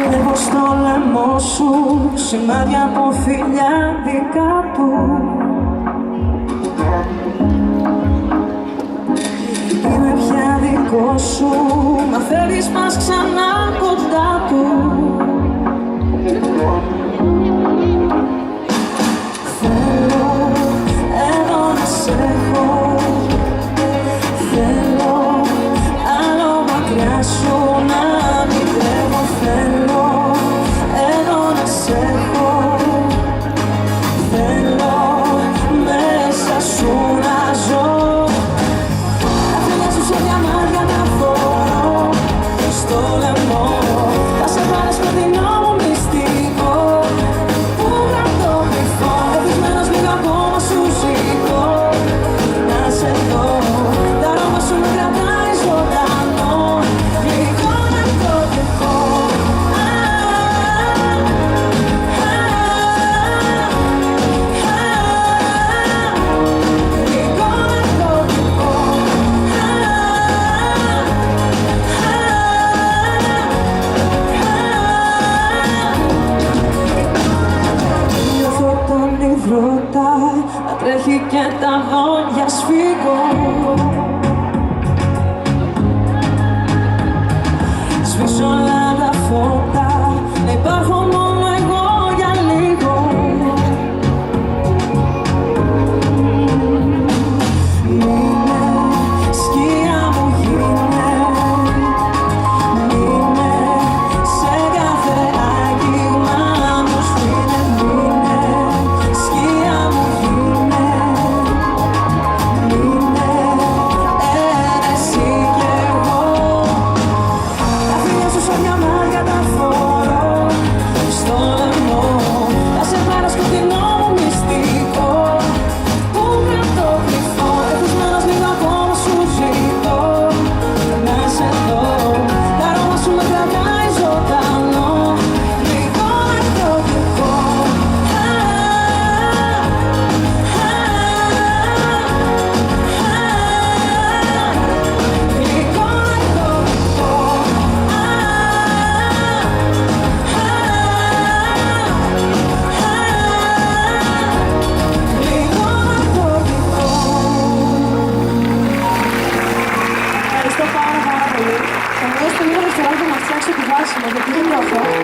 Βλέπω στο λαιμό σου σημάδια από φιλιά δικά του. Είμαι πια δικό σου, μα θέλεις μας ξανά κοντά του. Θέλω εδώ να σε έχω, θέλω άλλο μακριά σου να μην τρέχω. Θέλω εδώ να σε έχω, θέλω μέσα σου να ζω. Τα φιλιά σου σε διαμάρια να φορώ στο λαιμό. Θα σε πάρω σκοτεινό μου μυστικό που κρατώ κρυφό. Ευτυχμένος λίγο ακόμα σου ζητώ να σε δω. Τα αρώμα σου με κρατάει ζωντανό, λίγο να το δεχώ. Λίγο να το δεχώ. Νιώθω τον υδρότα να τρέχει και τα δόντια σφίγγω.